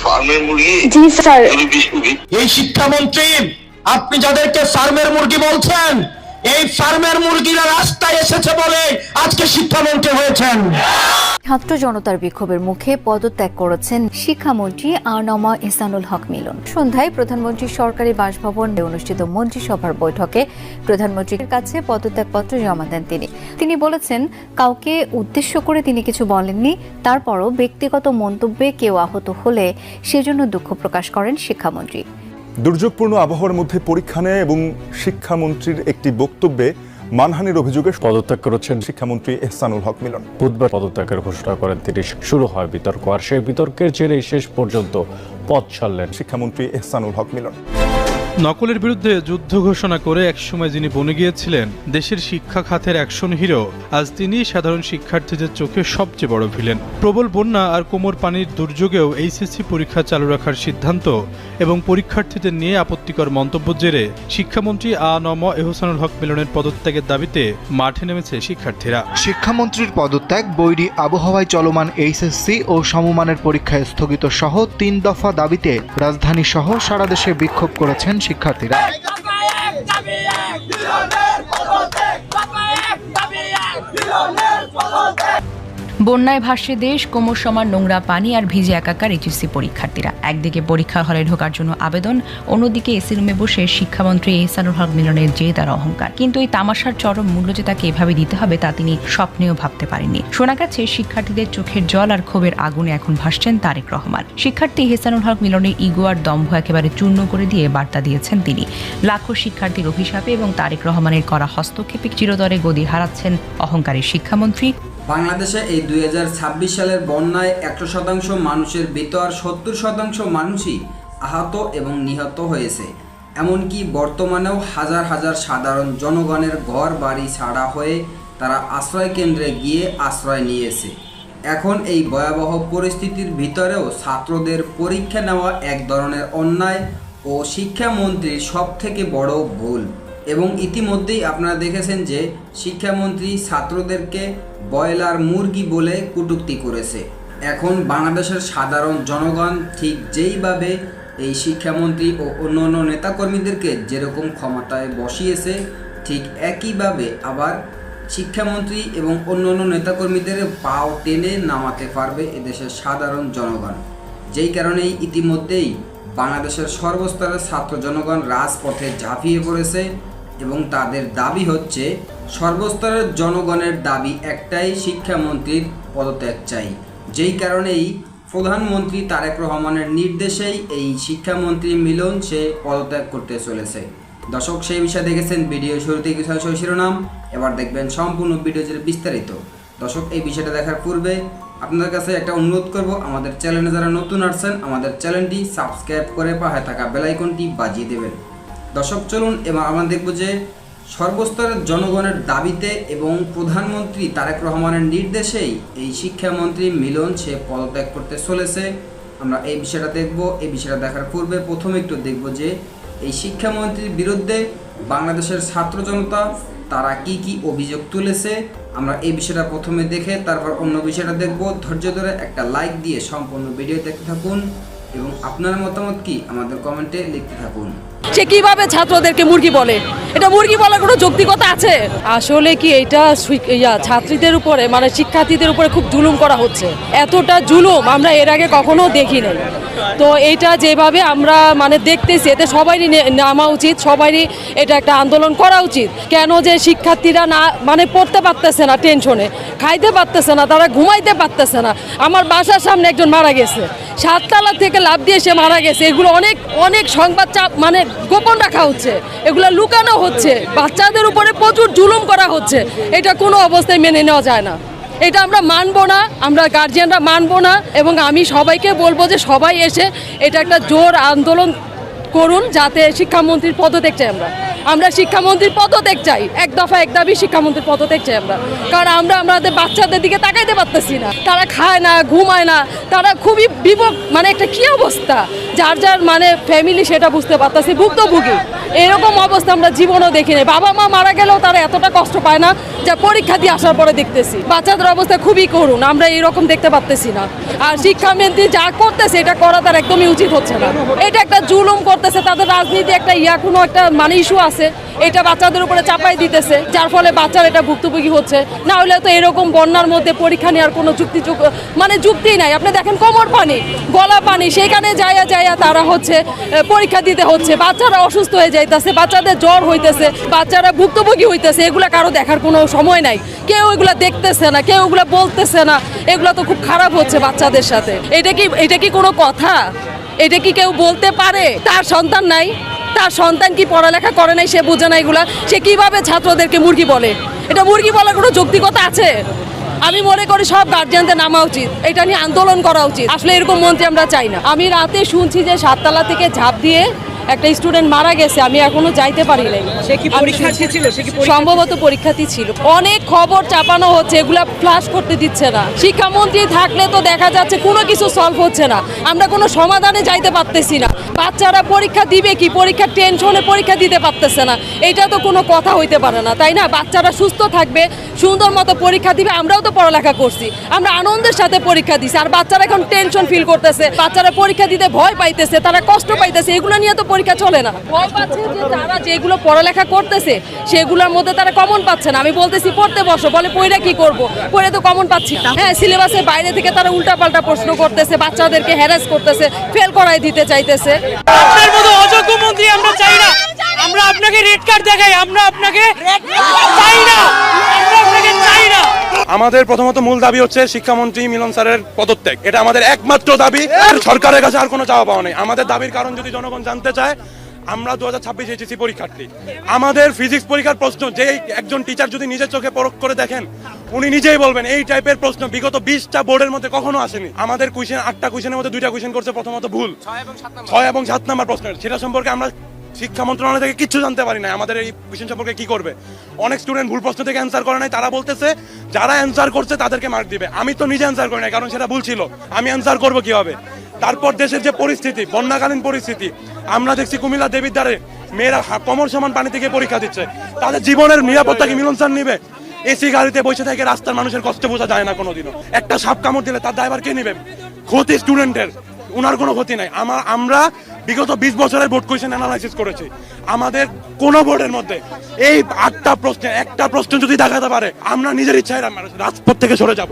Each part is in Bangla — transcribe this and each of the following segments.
ফার্মের মুরগি। জি স্যার। এই শিক্ষামন্ত্রী, আপনি যাদেরকে ফার্মের মুরগি বলছেন, এই ফার্মের মুরগিরা রাস্তায় এসেছে বলে আজকে শিক্ষামন্ত্রী হয়েছেন। ছাত্র জনতার বিক্ষোভের মুখে পদত্যাগ করেছেন শিক্ষামন্ত্রী আ.ন.ম এহসানুল হক মিলন। সন্ধ্যায় প্রধানমন্ত্রীর সরকারি বাসভবনে অনুষ্ঠিত মন্ত্রিসভার বৈঠকে প্রধানমন্ত্রীর কাছে পদত্যাগপত্র জমা দেন তিনি বলেছেন, কাউকে উদ্দেশ্য করে তিনি কিছু বলেননি, তারপরও ব্যক্তিগত মন্তব্যে কেউ আহত হলে সেজন্য দুঃখ প্রকাশ করেন শিক্ষামন্ত্রী। দুর্যোগপূর্ণ আবহাওয়ার মধ্যে পরীক্ষা নেয় এবং শিক্ষামন্ত্রীর একটি বক্তব্যে মানহানির অভিযোগে পদত্যাগ করেছেন শিক্ষামন্ত্রী এহসানুল হক মিলন। বুধবার পদত্যাগের ঘোষণা করেন তিনি। শুরু হয় বিতর্ক, আর সেই বিতর্কের জেরে শেষ পর্যন্ত পদ ছাড়লেন শিক্ষামন্ত্রী এহসানুল হক মিলন। নকলের বিরুদ্ধে যুদ্ধ ঘোষণা করে একসময় যিনি বনে গিয়েছিলেন দেশের শিক্ষা খাতের অ্যাকশন হিরো, আজ তিনি সাধারণ শিক্ষার্থীদের চোখে সবচেয়ে বড় ভিলেন। প্রবল বন্যা আর কোমর পানির দুর্যোগেও এইচএসসি পরীক্ষা চালু রাখার সিদ্ধান্ত এবং পরীক্ষার্থীদের নিয়ে আপত্তিকর মন্তব্যের জেরে শিক্ষামন্ত্রী আ.ন.ম এহসানুল হক মিলনের পদত্যাগের দাবিতে মাঠে নেমেছে শিক্ষার্থীরা। শিক্ষামন্ত্রীর পদত্যাগ, বৈরী আবহাওয়ায় চলমান এইচএসসি ও সমমানের পরীক্ষা স্থগিত সহ 3 দফা দাবিতে রাজধানী সহ সারা দেশে বিক্ষোভ করেছেন শিক্ষার্থীরা। বন্যায় ভাসছে দেশ, কোমর সমান নোংরা পানি আর ভিজে একাকার এইচএসসি পরীক্ষার্থীরা। একদিকে পরীক্ষা হলে ঢোকার জন্য আবেদন, অন্যদিকে এসি রুমে বসে শিক্ষামন্ত্রী এহসানুল হক মিলনের জেদ আর অহংকার। কিন্তু এই তামাশার চরম মূল্য যে তাকে এভাবে দিতে হবে তা তিনি স্বপ্নেও ভাবতে পারেননি। শোনা গেছে শিক্ষার্থীদের চোখের জল আর ক্ষোভের আগুনে এখন ভাসছেন তারেক রহমান। শিক্ষার্থী এহসানুল হক মিলনের ইগো আর দম্ভ একেবারে চূর্ণ করে দিয়ে বার্তা দিয়েছেন তিনি। লাখো শিক্ষার্থীর অভিশাপে এবং তারেক রহমানের করা হস্তক্ষেপে চিরতরে গদি হারাচ্ছেন অহংকারী শিক্ষামন্ত্রী। বাংলাদেশে এই 2026 সালের বন্যায় 100% মানুষের ভিতর 70% মানুষই আহত এবং নিহত হয়েছে। এমনকি বর্তমানেও হাজার হাজার সাধারণ জনগণের ঘর বাড়ি ছাড়া হয়ে তারা আশ্রয় কেন্দ্রে গিয়ে আশ্রয় নিয়েছে। এখন এই ভয়াবহ পরিস্থিতির ভিতরেও ছাত্রদের পরীক্ষা নেওয়া এক ধরনের অন্যায় ও শিক্ষামন্ত্রীর সবথেকে বড় ভুল। এবং ইতিমধ্যেই আপনারা দেখেছেন যে শিক্ষামন্ত্রী ছাত্রদেরকে ব্রয়লার মুরগি বলে কটূক্তি করেছে। এখন বাংলাদেশের সাধারণ জনগণ ঠিক যেইভাবে এই শিক্ষামন্ত্রী ও অন্যান্য নেতাকর্মীদেরকে যেরকম ক্ষমতায় বসিয়েছে, ঠিক একইভাবে আবার শিক্ষামন্ত্রী এবং অন্যান্য নেতাকর্মীদের পাও টেনে নামাতে পারবে এদেশের সাধারণ জনগণ। যেই কারণেই ইতিমধ্যেই বাংলাদেশের সর্বস্তরের ছাত্র জনগণ রাজপথে ঝাঁপিয়ে পড়েছে এবং তাদের দাবি হচ্ছে, সর্বস্তরের জনগণের দাবি একটাই, শিক্ষামন্ত্রীর পদত্যাগ চাই। যেই কারণেই প্রধানমন্ত্রী তারেক রহমানের নির্দেশেই এই শিক্ষামন্ত্রী মিলন সে পদত্যাগ করতে চলেছে। দর্শক, সেই বিষয়ে দেখেছেন ভিডিও শুরুতে কিছু শিরোনাম, এবার দেখবেন সম্পূর্ণ ভিডিও জুড়ে বিস্তারিত। দর্শক, এই বিষয়টা দেখার পূর্বে আপনাদের কাছে একটা অনুরোধ করব, আমাদের চ্যানেলে যারা নতুন আসছেন আমাদের চ্যানেলটি সাবস্ক্রাইব করে পাশে থাকা বেল আইকনটি বাজিয়ে দেবেন। দর্শক, চলুন এবার আমরা দেখব যে সর্বস্তরের জনগণের দাবিতে এবং প্রধানমন্ত্রী তারেক রহমানের নির্দেশেই এই শিক্ষামন্ত্রী মিলন সে পদত্যাগ করতে চলেছে। আমরা এই বিষয়টা দেখব। এই বিষয়টা দেখার পূর্বে প্রথমে একটু দেখব যে এই শিক্ষামন্ত্রীর বিরুদ্ধে বাংলাদেশের ছাত্র জনতা তারা কি কি অভিযোগ তুলেছে। আমরা এই বিষয়টা প্রথমে দেখে তারপর অন্য বিষয়টা দেখব। ধৈর্য ধরে একটা লাইক দিয়ে সম্পূর্ণ ভিডিও দেখতে থাকুন এবং আপনার মতামত কি আমাদের কমেন্টে লিখতে থাকুন। সে কিভাবে ছাত্রদেরকে মুরগি বলে? এটা মুরগি বলার কোনো যৌক্তিকতা আছে? আসলে কি এটা ছাত্রীদের উপরে, মানে শিক্ষার্থীদের উপরে খুব জুলুম করা হচ্ছে। এতটা জুলুম আমরা এর আগে কখনো দেখি নাই। তো এইটা যেভাবে আমরা মানে দেখতেছি, এতে সবারই নামা উচিত, সবারই এটা একটা আন্দোলন করা উচিত। কেন যে শিক্ষার্থীরা না মানে পড়তে পারতেছে না, টেনশনে খাইতে পারতেছে না, তারা ঘুমাইতে পারতেছে না। আমার বাসার সামনে একজন মারা গেছে, 7 তলা থেকে লাফ দিয়ে সে মারা গেছে। এগুলো অনেক অনেক সংবাদ মানে গোপন রাখা হচ্ছে, এগুলো লুকানো হচ্ছে, বাচ্চাদের উপরে প্রচুর জুলুম করা হচ্ছে। এটা কোনো অবস্থায় মেনে নেওয়া যায় না। এটা আমরা মানবো না, আমরা গার্জিয়ানরা মানবো না। এবং আমি সবাইকে বলবো যে সবাই এসে এটা একটা জোর আন্দোলন করুন, যাতে শিক্ষামন্ত্রীর পদত্যাগ চাই আমরা। আমরা শিক্ষামন্ত্রীর পদত্যাগ চাই, এক দফা এক দাবি শিক্ষামন্ত্রীর পদত্যাগ চাই আমরা। কারণ আমরা আমাদের বাচ্চাদের দিকে তাকাইতে পারতেছি না, তারা খায় না, ঘুমায় না, তারা খুবই মানে একটা কি অবস্থা, যার যার মানে ফ্যামিলি সেটা বুঝতে পারতেছি, ভুক্তভোগী। এরকম অবস্থা আমরা জীবনেও দেখি নাই। বাবা মা মারা গেলেও তারা এতটা কষ্ট পায় না, যা পরীক্ষা দিয়ে আসার পরে দেখতেছি। বাচ্চাদের অবস্থা খুবই করুণ, আমরা এরকম দেখতে পারতেছি না। আর শিক্ষামন্ত্রী যা করতেছে এটা করা তার একদমই উচিত হচ্ছে না। এটা একটা জুলুম করতেছে, তাদের রাজনীতি একটা কোনো একটা মানে ইস্যু আছে, এটা বাচ্চাদের উপরে চাপাই দিতেছে, যার ফলে বাচ্চারা এটা ভুক্তভোগী হচ্ছে। না হলে তো এরকম বন্যার মধ্যে পরীক্ষা নেওয়ার কোনো যুক্তি নাই। আপনি দেখেন কোমর পানি, গলা পানি, সেখানে যাইয়া তারা হচ্ছে পরীক্ষা দিতে হচ্ছে, বাচ্চারা অসুস্থ হয়ে যাইতেছে, বাচ্চাদের জ্বর হইতেছে, বাচ্চারা ভুক্তভোগী হইতেছে। এগুলা কারো দেখার কোনো সময় নাই, কেউ এগুলা দেখতেছে না, কেউ এগুলা বলতেছে না। এগুলা তো খুব খারাপ হচ্ছে বাচ্চাদের সাথে। এটা কি কোনো কথা? এটা কি কেউ বলতে পারে? তার সন্তান নাই, তার সন্তান কি পড়ালেখা করে নাই, সে বোঝে না এগুলা, সে কিভাবে ছাত্রদেরকে মুরগি বলে? এটা মুরগি বলার কোনো যৌক্তিকতা আছে? আমি মনে করি সব গার্জিয়ানদের নামা উচিত, এটা নিয়ে আন্দোলন করা উচিত। আসলে এরকম মন্ত্রী আমরা চাই না। আমি রাতে শুনছি যে 7 তলা থেকে ঝাঁপ দিয়ে একটা স্টুডেন্ট মারা গেছে, আমি এখনো যাইতে পারি নাই। সম্ভবত পরীক্ষার্থী ছিল। অনেক খবর চাপানো হচ্ছে, এগুলা ফ্লাশ করতে দিচ্ছে না। শিক্ষামন্ত্রী থাকলে তো দেখা যাচ্ছে কোনো কিছু সলভ হচ্ছে না, আমরা কোনো সমাধানে যাইতে পারতেছি না। বাচ্চারা পরীক্ষা দিবে কি, পরীক্ষার টেনশনে পরীক্ষা দিতে পারতেছে না, এটা তো কোনো কথা হইতে পারে না, তাই না? বাচ্চারা সুস্থ থাকবে, সুন্দর মতো পরীক্ষা দিবে। আমরাও তো পড়ালেখা করছি, আমরা আনন্দের সাথে পরীক্ষা দিছি, আর বাচ্চারা এখন টেনশন ফিল করতেছে, বাচ্চারা পরীক্ষা দিতে ভয় পাইতেছে, তারা কষ্ট পাইতেছে। এগুলো নিয়ে তো পরীক্ষা চলে না। ভয় পাচ্ছে যে তারা যেগুলো পড়ালেখা করতেছে সেগুলোর মধ্যে তারা কমন পাচ্ছে না। আমি বলতেছি পড়তে বসো, বলে পড়ে কি করব, পড়ে তো কমন পাচ্ছি না। হ্যাঁ, সিলেবাসের বাইরে থেকে তারা উল্টাপাল্টা প্রশ্ন করতেছে, বাচ্চাদেরকে হ্যারাস করতেছে, ফেল করাই দিতে চাইতেছে। আপনার মতো অযোগ্য মন্ত্রী আমরা চাই না। আমরা আপনাকে রেড কার্ড দেখাই, আমরা আপনাকে চাই না, আমরা আপনাকে চাই না। আমাদের প্রথমত মূল দাবি হচ্ছে শিক্ষামন্ত্রী মিলন স্যারের পদত্যাগ। এটা আমাদের একমাত্র দাবি, সরকারের কাছে আর কোনো চাওয়া পাওয়া নেই। আমাদের দাবির কারণ যদি জনগণ জানতে চায়, আমরা 2026 এইচএসসি পরীক্ষার্থী। আমাদের ফিজিক্স পরীক্ষার প্রশ্ন যে একজন টিচার যদি নিজের চোখে পরখ করে দেখেন, উনি নিজেই বলবেন এই টাইপের প্রশ্ন বিগত 20টা বোর্ডের মধ্যে কখনো আসেনি। আমাদের কোয়েশ্চেন 8টা কোয়েশ্চেনের মধ্যে 2টা কোয়েশ্চেন করছে প্রথমত ভুল, 6 এবং 7 নাম্বার প্রশ্নের। সেটা সম্পর্কে আমরা শিক্ষা মন্ত্রণালয় থেকে কিছু জানতে পারি না আমাদের এই কোয়েশ্চেন সম্পর্কে কি করবে। অনেক স্টুডেন্ট ভুল প্রশ্ন থেকে অ্যান্সার করে নাই, তারা বলতেছে যারা অ্যান্সার করছে তাদেরকে মার্ক দিবে। আমি তো নিজে অ্যান্সার করি নাই, কারণ সেটা ভুল ছিল, আমি অ্যান্সার করবো কিভাবে? তারপর দেশের যে পরিস্থিতি, বন্যাকালীন পরিস্থিতি, আমরা দেখছি কুমিল্লা দেবিদ্বারে মেয়েরা কোমর সমান পানি থেকে পরীক্ষা দিচ্ছে। তাদের জীবনের নিরাপত্তা কি মিলন স্যার নিবে? এসি গাড়িতে বসে থেকে রাস্তার মানুষের কষ্ট বোঝা যায় না কোনোদিনও। একটা সাপ কামড় দিলে তার ড্রাইভার কে নিবে? ক্ষতি স্টুডেন্টের, ওনার কোনো ক্ষতি নাই। আমরা বিগত 20 বছরের বোর্ড কোয়েশ্চেন অ্যানালাইসিস করেছি, আমাদের কোন বোর্ডের মধ্যে এই 8টা প্রশ্নের একটা প্রশ্ন যদি দেখাতে পারে, আমরা নিজের ইচ্ছায় রাজপথ থেকে সরে যাব।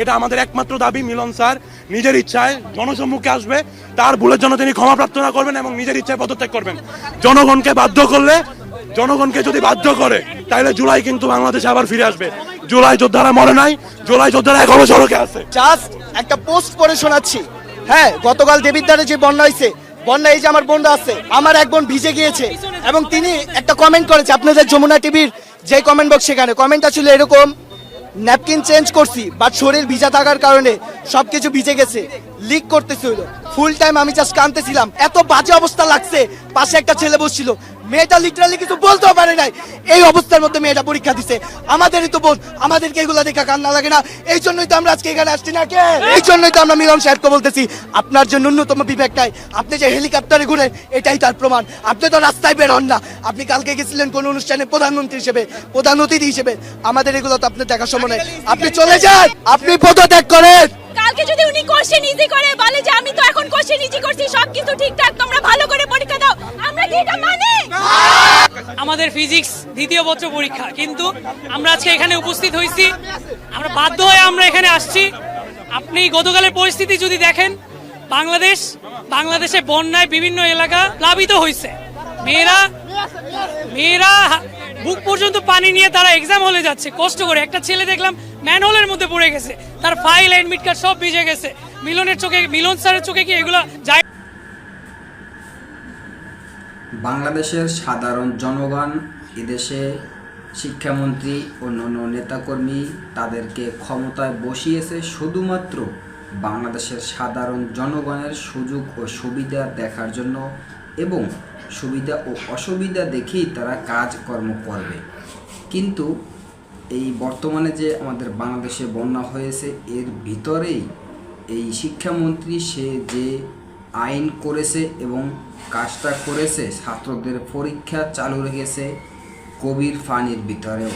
এটা আমাদের একমাত্র দাবি। মিলন স্যার নিজের ইচ্ছায় জনসম্মুখে আসবে, তার ভুলের জন্য তিনি ক্ষমা প্রার্থনা করবেন এবং নিজের ইচ্ছায় পদত্যাগ করবেন। জনগণকে বাধ্য করলে, জনগণকে যদি বাধ্য করে, তাহলে জুলাই কিন্তু বাংলাদেশে আবার ফিরে আসবে। জুলাই যোদ্ধারা মরে নাই, জুলাই যোদ্ধারা এখনো সড়কে আছে। জাস্ট একটা পোস্ট করে শোনাচ্ছি। হ্যাঁ, গতকাল দেবিদ্বারে যে বন্যা হয়েছে, বন্যা এই যে আমার বোনরা আছে, আমার এক বোন ভিজে গিয়েছে এবং তিনি একটা কমেন্ট করেছে আপনাদের যমুনা টিভির যে কমেন্ট বক্স, সেখানে কমেন্টটা ছিল এরকম: ন্যাপকিন চেঞ্জ করছি বাট শরীর ভিজা থাকার কারণে সবকিছু ভিজে গেছে, লিক করতেছিল। ফুল টাইম আমি জাস্ট কাঁদতেছিলাম, এত বাজে অবস্থা লাগছে। পাশে একটা ছেলে বসছিল, মেয়েটা লিটারালি কিছু বলতেও পারে নাই। এই অবস্থার মধ্যে মেয়েটা পরীক্ষা দিছে। আমাদেরই তো বোন, আমাদেরকে এগুলো দেখা কান্না লাগে না? এই জন্যই তো আমরা আজকে এখানে আসছি না কে? এই জন্যই তো আমরা মিলন সাহেবকে বলতেছি আপনার যে ন্যূনতম বিবেক নাই, আপনি যে হেলিকপ্টারে ঘুরেন এটাই তার প্রমাণ। আপনি তো রাস্তায় বের হন না। আপনি কালকে গেছিলেন কোন অনুষ্ঠানে প্রধানমন্ত্রী হিসেবে, প্রধান অতিথি হিসেবে, আমাদের এগুলো তো আপনার দেখার সময় নেই। আপনি চলে যান, আপনি পদত্যাগ করেন। কালকে যদি উনি কোশ্চেন ইজি করে বলে যে আমি তো এখন কোশ্চেন ইজি করছি, সবকিছু ঠিকঠাক, তোমরা ভালো করে পরীক্ষা দাও, আমরা কি এটা মানি? আমাদের ফিজিক্স দ্বিতীয় বর্ষ পরীক্ষা, কিন্তু আমরা আজকে এখানে উপস্থিত হয়েছি, আমরা বাধ্য হয়ে আমরা এখানে আসছি। আপনি গতকালের পরিস্থিতি যদি দেখেন, বাংলাদেশে বন্যায় বিভিন্ন এলাকা প্লাবিত হয়েছে। মেয়েরা বুক পর্যন্ত পানি নিয়ে তারা এক্সাম হলে যাচ্ছে কষ্ট করে। একটা ছেলে দেখলাম ম্যানহোলের মধ্যে পড়ে গেছে, তার ফাইল, অ্যাডমিট কার্ড সব ভিজে গেছে। মিলন স্যারের চোখে কি এগুলো যায়? বাংলাদেশের সাধারণ জনগণ এদেশে শিক্ষামন্ত্রী, অন্যান্য নেতাকর্মী তাদেরকে ক্ষমতায় বসিয়েছে শুধুমাত্র বাংলাদেশের সাধারণ জনগণের সুযোগ ও সুবিধা দেখার জন্য, এবং সুবিধা ও অসুবিধা দেখেই তারা কাজকর্ম করবে। কিন্তু এই বর্তমানে যে আমাদের বাংলাদেশে বন্যা হয়েছে, এর ভিতরেই এই শিক্ষামন্ত্রী সে যে আইন করেছে এবং কাজটা করেছে, ছাত্রদের পরীক্ষা চালু রেখেছে কবির ফানির ভিতরেও,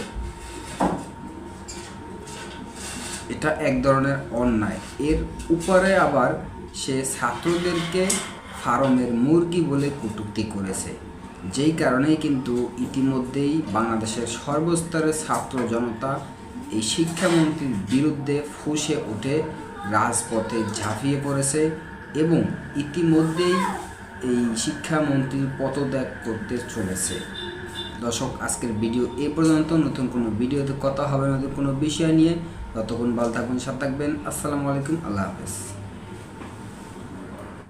এটা এক ধরনের অন্যায়। এর উপরে আবার সে ছাত্রদেরকে ফার্মের মুরগি বলে কটূক্তি করেছে, যেই কারণেই কিন্তু ইতিমধ্যেই বাংলাদেশের সর্বস্তরের ছাত্র জনতা এই শিক্ষামন্ত্রীর বিরুদ্ধে ফুঁসে উঠে রাজপথে ঝাঁপিয়ে পড়েছে এবং ইতিমধ্যেই এই শিক্ষামন্ত্রীর পদত্যাগ করতে চলেছে। দর্শক, আজকের ভিডিও এই পর্যন্ত। নতুন কোনো ভিডিওতে কথা হবে নতুন কোনো বিষয় নিয়ে। ততক্ষণ ভালো থাকবেন, সাথে থাকবেন। আসসালামু আলাইকুম, আল্লাহ হাফেজ।